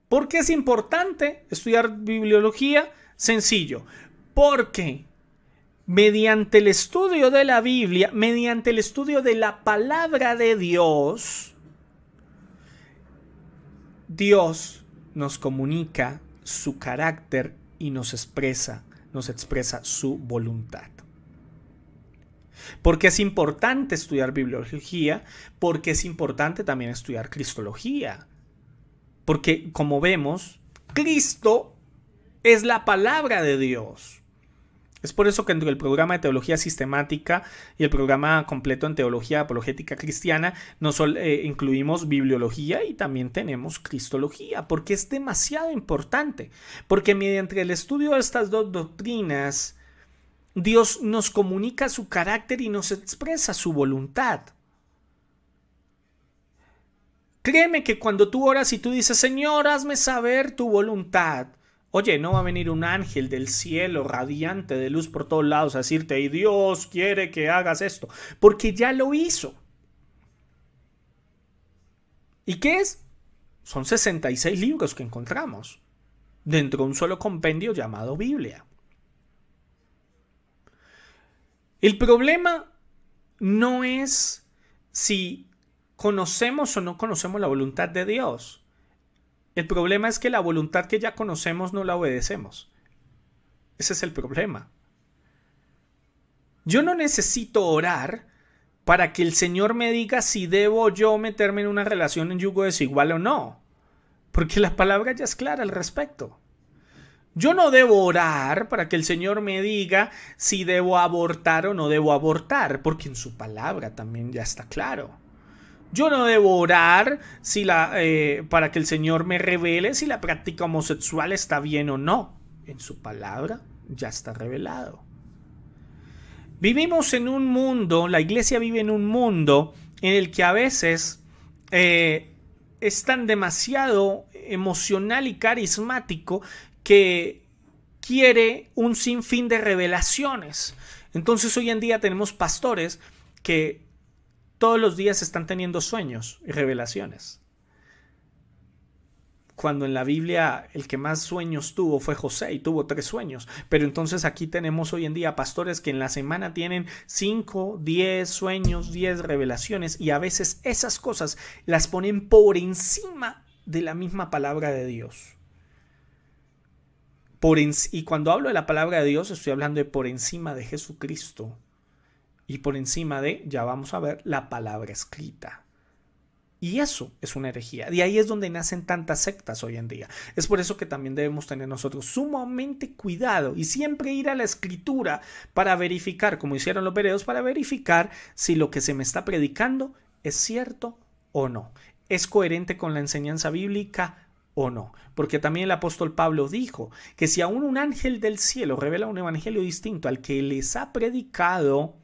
¿Por qué es importante estudiar bibliología? Sencillo, porque mediante el estudio de la Biblia, mediante el estudio de la palabra de Dios, Dios nos comunica su carácter y nos expresa su voluntad. ¿Por qué es importante estudiar bibliología? Porque es importante también estudiar cristología. Porque, como vemos, Cristo es la palabra de Dios. Es por eso que entre el programa de teología sistemática y el programa completo en teología apologética cristiana incluimos bibliología y también tenemos cristología, porque es demasiado importante. Porque mediante el estudio de estas dos doctrinas, Dios nos comunica su carácter y nos expresa su voluntad. Créeme que cuando tú oras y tú dices, Señor, hazme saber tu voluntad, oye, no va a venir un ángel del cielo radiante de luz por todos lados a decirte, y Dios quiere que hagas esto, porque ya lo hizo. ¿Y qué es? Son 66 libros que encontramos dentro de un solo compendio llamado Biblia. El problema no es si conocemos o no conocemos la voluntad de Dios. El problema es que la voluntad que ya conocemos no la obedecemos. Ese es el problema. Yo no necesito orar para que el Señor me diga si debo yo meterme en una relación en yugo desigual o no, porque la palabra ya es clara al respecto. Yo no debo orar para que el Señor me diga si debo abortar o no debo abortar, porque en su palabra también ya está claro. Yo no debo orar para que el Señor me revele si la práctica homosexual está bien o no. En su palabra ya está revelado. Vivimos en un mundo, la iglesia vive en un mundo en el que a veces es tan demasiado emocional y carismático que quiere un sinfín de revelaciones. Entonces hoy en día tenemos pastores que todos los días están teniendo sueños y revelaciones. Cuando en la Biblia el que más sueños tuvo fue José y tuvo 3 sueños. Pero entonces aquí tenemos hoy en día pastores que en la semana tienen 5, 10 sueños, 10 revelaciones, y a veces esas cosas las ponen por encima de la misma palabra de Dios. Y cuando hablo de la palabra de Dios estoy hablando de por encima de Jesucristo y por encima de, ya vamos a ver, la palabra escrita. Y eso es una herejía. De ahí es donde nacen tantas sectas hoy en día. Es por eso que también debemos tener nosotros sumamente cuidado y siempre ir a la escritura para verificar, como hicieron los bereos, para verificar si lo que se me está predicando es cierto o no. ¿Es coherente con la enseñanza bíblica o no? Porque también el apóstol Pablo dijo que si aún un ángel del cielo revela un evangelio distinto al que les ha predicado,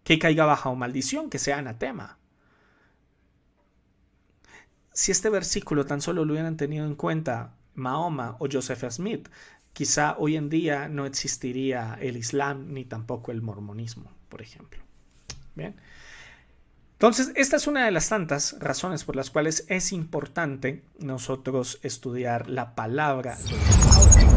que caiga bajo maldición, que sea anatema. Si este versículo tan solo lo hubieran tenido en cuenta Mahoma o Joseph Smith, quizá hoy en día no existiría el Islam ni tampoco el mormonismo, por ejemplo. Bien. Entonces, esta es una de las tantas razones por las cuales es importante nosotros estudiar la palabra de Dios.